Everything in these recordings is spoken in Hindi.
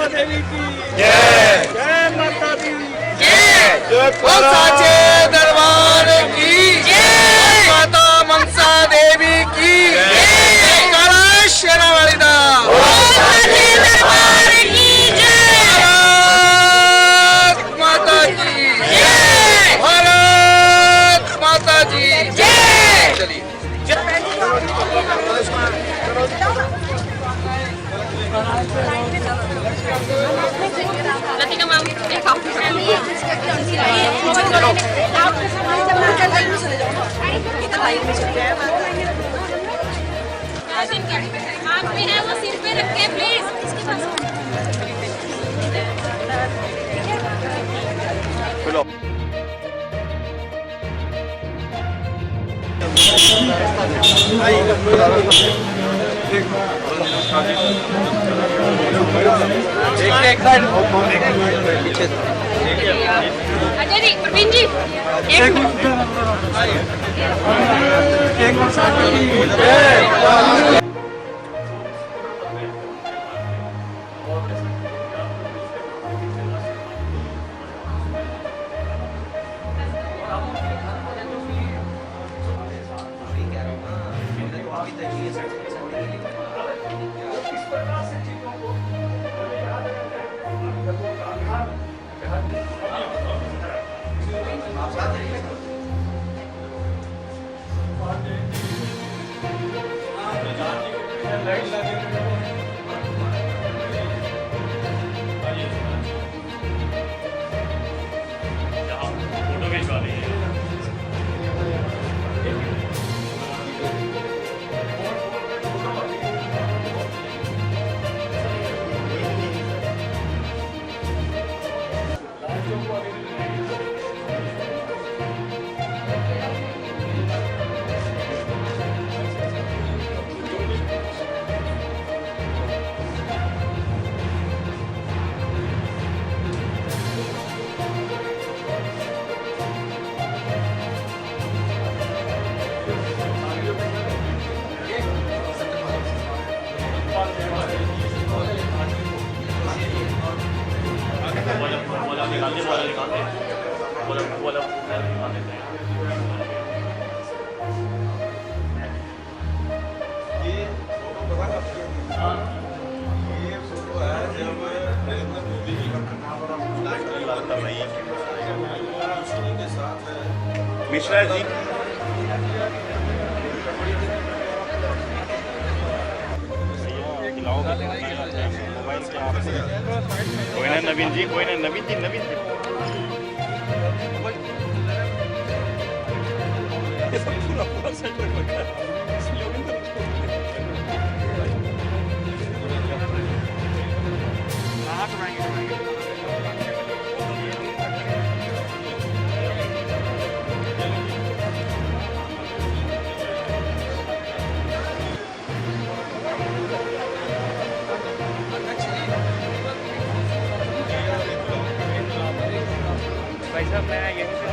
देवी की जय, जय माता दी जय, साचे दरबार की जय, माता मनसा देवी की जय, काला शेरावाली दा साचे दरबार की जय, भारत माता की जय, भारत माता की जय। चलिए Latiga ma'am, एक आप हाथ में है वो सिर पे रखे प्लीज इसके पास एक साइड अजय जी प्रवीण जी मिश्रा जी कोई ना नवीन जी, कोई ना नवीन जी, नवीन जी पैसा मैं यहीं से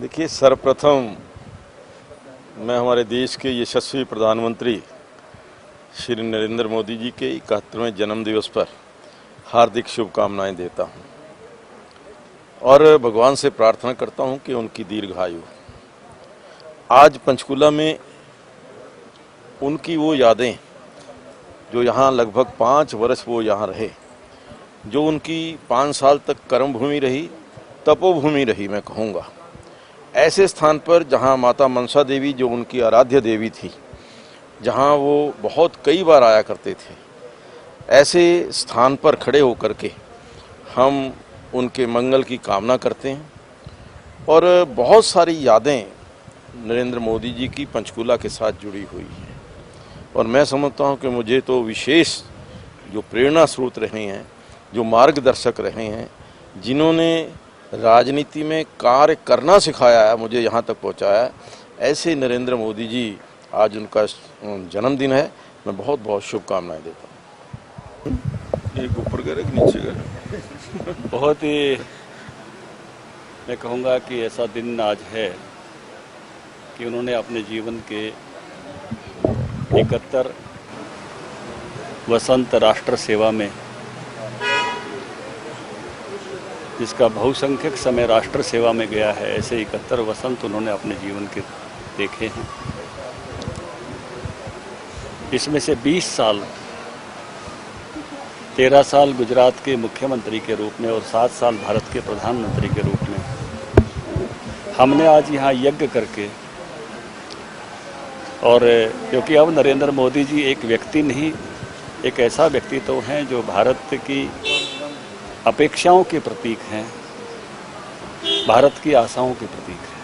देखिए, सर्वप्रथम मैं हमारे देश के यशस्वी प्रधानमंत्री श्री नरेंद्र मोदी जी के 71वें जन्मदिवस पर हार्दिक शुभकामनाएं देता हूं और भगवान से प्रार्थना करता हूं कि उनकी दीर्घायु। आज पंचकुला में उनकी वो यादें, जो यहाँ लगभग 5 वर्ष वो यहाँ रहे, जो उनकी 5 साल तक कर्मभूमि रही, तपोभूमि रही, मैं कहूँगा ऐसे स्थान पर जहाँ माता मनसा देवी, जो उनकी आराध्य देवी थी, जहाँ वो बहुत कई बार आया करते थे, ऐसे स्थान पर खड़े होकर के हम उनके मंगल की कामना करते हैं। और बहुत सारी यादें नरेंद्र मोदी जी की पंचकुला के साथ जुड़ी हुई हैं, और मैं समझता हूं कि मुझे तो विशेष जो प्रेरणा स्रोत रहे हैं, जो मार्गदर्शक रहे हैं, जिन्होंने राजनीति में कार्य करना सिखाया है, मुझे यहाँ तक पहुँचाया है, ऐसे नरेंद्र मोदी जी, आज उनका जन्मदिन है। मैं बहुत बहुत शुभकामनाएं देता हूँ। एक ऊपर करे कि नीचे करे? बहुत ही मैं कहूँगा कि ऐसा दिन आज है कि उन्होंने अपने जीवन के 71 वसंत राष्ट्र सेवा में, जिसका बहुसंख्यक समय राष्ट्र सेवा में गया है, ऐसे 71 वसंत उन्होंने अपने जीवन के देखे हैं। इसमें से 20 साल, 13 साल गुजरात के मुख्यमंत्री के रूप में और 7 साल भारत के प्रधानमंत्री के रूप में हमने आज यहाँ यज्ञ करके, और क्योंकि अब नरेंद्र मोदी जी एक व्यक्ति नहीं, एक ऐसा व्यक्तित्व हैं जो भारत की अपेक्षाओं के प्रतीक हैं, भारत की आशाओं के प्रतीक हैं।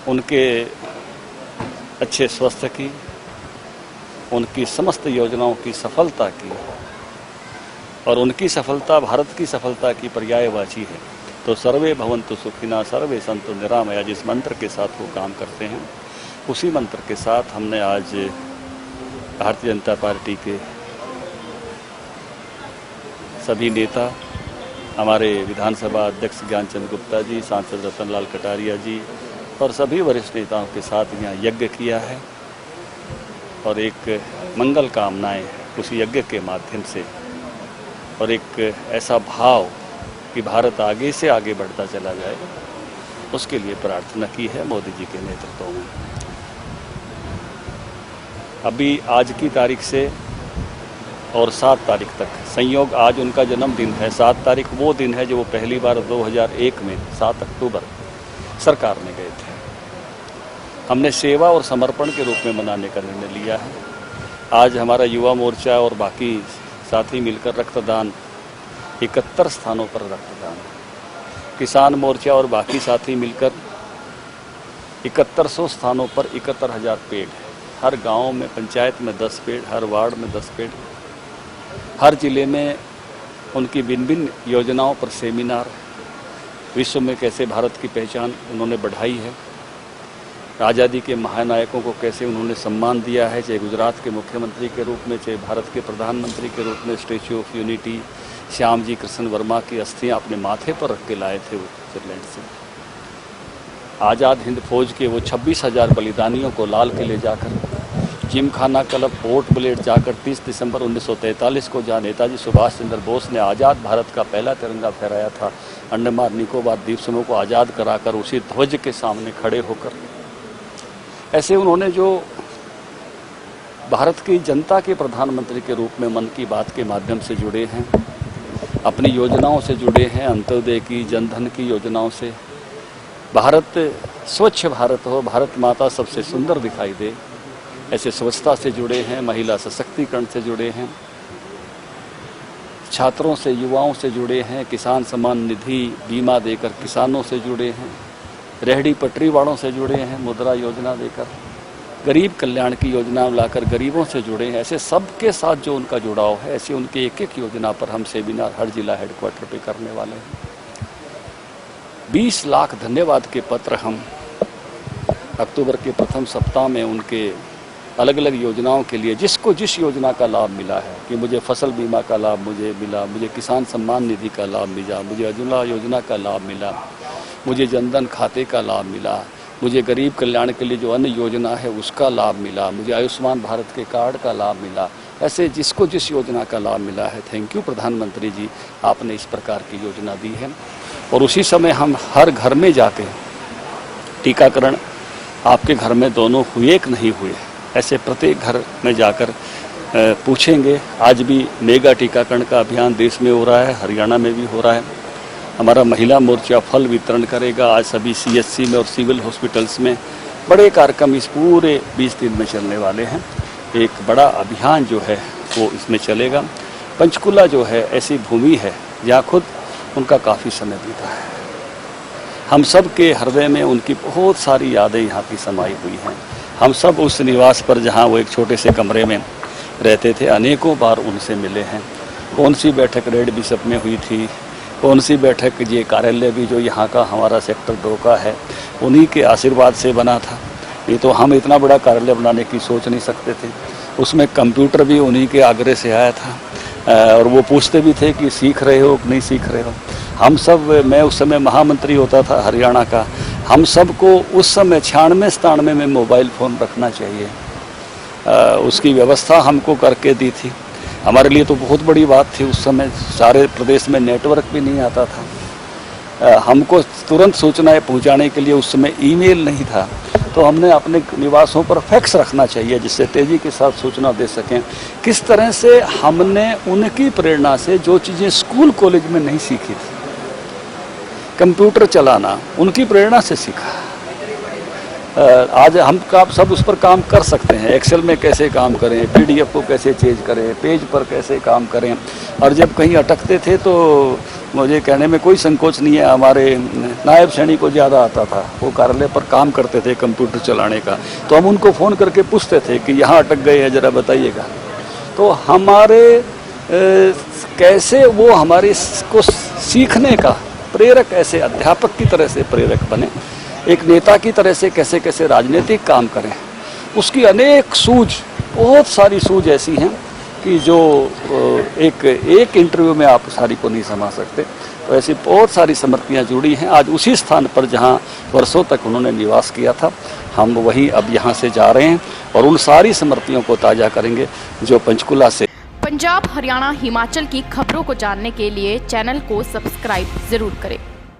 उनके अच्छे स्वास्थ्य की, उनकी समस्त योजनाओं की सफलता की, और उनकी सफलता भारत की सफलता की पर्यायवाची है। तो सर्वे भवन्तु सुखिनः सर्वे सन्तु निरामया, जिस मंत्र के साथ वो काम करते हैं, उसी मंत्र के साथ हमने आज भारतीय जनता पार्टी के सभी नेता, हमारे विधानसभा अध्यक्ष ज्ञानचंद गुप्ता जी, सांसद रतनलाल कटारिया जी और सभी वरिष्ठ नेताओं के साथ यहाँ यज्ञ किया है, और एक मंगल कामनाएं उस यज्ञ के माध्यम से, और एक ऐसा भाव कि भारत आगे से आगे बढ़ता चला जाए, उसके लिए प्रार्थना की है मोदी जी के नेतृत्व में। अभी आज की तारीख से और 7 तारीख तक, संयोग आज उनका जन्मदिन है, 7 तारीख वो दिन है जो वो पहली बार 2001 में 7 अक्टूबर सरकार में गए थे। हमने सेवा और समर्पण के रूप में मनाने का निर्णय लिया है। आज हमारा युवा मोर्चा और बाकी साथी मिलकर रक्तदान, 71 स्थानों पर रक्तदान, किसान मोर्चा और बाकी साथी मिलकर 7100 स्थानों पर 71,000 पेड़, हर गांव में, पंचायत में 10 पेड़, हर वार्ड में 10 पेड़, हर जिले में उनकी भिन्न भिन्न योजनाओं पर सेमिनार, विश्व में कैसे भारत की पहचान उन्होंने बढ़ाई है, आज़ादी के महानायकों को कैसे उन्होंने सम्मान दिया है, चाहे गुजरात के मुख्यमंत्री के रूप में, चाहे भारत के प्रधानमंत्री के रूप में statue of unity, Shyam ji Krishna Verma की अस्थियां अपने माथे पर रख के लाए थे स्विट्जरलैंड से। आज़ाद हिंद फौज के वो 26,000 बलिदानियों को लाल किले जाकर, जिमखाना क्लब, पोर्ट ब्लेड जाकर 30 दिसंबर 1943 को जहाँ नेताजी सुभाष चंद्र बोस ने आज़ाद भारत का पहला तिरंगा फहराया था, अंडमान निकोबार द्वीप समूह को आज़ाद कराकर उसी ध्वज के सामने खड़े होकर, ऐसे उन्होंने जो भारत की जनता के प्रधानमंत्री के रूप में मन की बात के माध्यम से जुड़े हैं, अपनी योजनाओं से जुड़े हैं, अंत्योदय की, जनधन की योजनाओं से, भारत स्वच्छ भारत हो, भारत माता सबसे सुंदर दिखाई दे, ऐसे स्वच्छता से जुड़े हैं, महिला सशक्तिकरण से जुड़े हैं, छात्रों से, युवाओं से जुड़े हैं, किसान सम्मान निधि बीमा देकर किसानों से जुड़े हैं, रेहड़ी पटरी वालों से जुड़े हैं, मुद्रा योजना देकर, गरीब कल्याण की योजना लाकर गरीबों से जुड़े हैं। ऐसे सबके साथ जो उनका जुड़ाव है, ऐसे उनके एक एक योजना पर हम सेमिनार हर जिला हेडक्वार्टर पे करने वाले हैं। 20 लाख धन्यवाद के पत्र हम अक्टूबर के प्रथम सप्ताह में उनके अलग अलग योजनाओं के लिए, जिसको जिस योजना का लाभ मिला है, कि मुझे फसल बीमा का लाभ मुझे मिला, मुझे किसान सम्मान निधि का लाभ मिला, मुझे उज्ज्वला योजना का लाभ मिला, मुझे जनधन खाते का लाभ मिला, मुझे गरीब कल्याण के लिए जो अन्य योजना है उसका लाभ मिला, मुझे आयुष्मान भारत के कार्ड का लाभ मिला, ऐसे जिसको जिस योजना का लाभ मिला है, थैंक यू प्रधानमंत्री जी, आपने इस प्रकार की योजना दी है। और उसी समय हम हर घर में जाके टीकाकरण, आपके घर में दोनों हुए कि नहीं हुए, ऐसे प्रत्येक घर में जाकर पूछेंगे। आज भी मेगा टीकाकरण का अभियान देश में हो रहा है, हरियाणा में भी हो रहा है। हमारा महिला मोर्चा फल वितरण करेगा आज सभी CHC में और सिविल हॉस्पिटल्स में। बड़े कार्यक्रम इस पूरे 20 दिन में चलने वाले हैं। एक बड़ा अभियान जो है वो इसमें चलेगा। पंचकुला जो है ऐसी भूमि है जहाँ खुद उनका काफ़ी समय बीता है। हम सब के हृदय में उनकी बहुत सारी यादें यहाँ की समाई हुई हैं। हम सब उस निवास पर जहाँ वो एक छोटे से कमरे में रहते थे, अनेकों बार उनसे मिले हैं। कौन सी बैठक रेड बिशप में हुई थी, कौन सी बैठक ये कार्यालय भी जो यहाँ का हमारा सेक्टर 2 का है, उन्हीं के आशीर्वाद से बना था। ये तो हम इतना बड़ा कार्यालय बनाने की सोच नहीं सकते थे। उसमें कंप्यूटर भी उन्हीं के आग्रह से आया था और वो पूछते भी थे कि सीख रहे हो कि नहीं सीख रहे हो। हम सब, मैं उस समय महामंत्री होता था हरियाणा का, हम सबको उस समय 96-97 में मोबाइल फ़ोन रखना चाहिए, उसकी व्यवस्था हमको करके दी थी। हमारे लिए तो बहुत बड़ी बात थी। उस समय सारे प्रदेश में नेटवर्क भी नहीं आता था। हमको तुरंत सूचनाएं पहुंचाने के लिए उस समय ईमेल नहीं था, तो हमने अपने निवासों पर फैक्स रखना चाहिए जिससे तेज़ी के साथ सूचना दे सकें। किस तरह से हमने उनकी प्रेरणा से जो चीज़ें स्कूल कॉलेज में नहीं सीखी थी, कंप्यूटर चलाना उनकी प्रेरणा से सीखा। आज हम आप सब उस पर काम कर सकते हैं। एक्सेल में कैसे काम करें, PDF को कैसे चेंज करें, पेज पर कैसे काम करें। और जब कहीं अटकते थे तो मुझे कहने में कोई संकोच नहीं है, हमारे नायब सैनिक को ज़्यादा आता था, वो कार्यालय पर काम करते थे कंप्यूटर चलाने का, तो हम उनको फ़ोन करके पूछते थे कि यहाँ अटक गए हैं, ज़रा बताइएगा। तो हमारे कैसे वो हमारे को सीखने का प्रेरक, ऐसे अध्यापक की तरह से प्रेरक बने, एक नेता की तरह से कैसे कैसे राजनीतिक काम करें, उसकी अनेक सूझ, बहुत सारी सूझ ऐसी हैं कि जो एक इंटरव्यू में आप सारी को नहीं समा सकते। तो ऐसी बहुत सारी स्मृतियाँ जुड़ी हैं। आज उसी स्थान पर जहाँ वर्षों तक उन्होंने निवास किया था, हम वहीं अब यहाँ से जा रहे हैं और उन सारी स्मृतियों को ताज़ा करेंगे जो पंचकुला से। पंजाब, हरियाणा, हिमाचल की खबरों को जानने के लिए चैनल को सब्सक्राइब जरूर करें।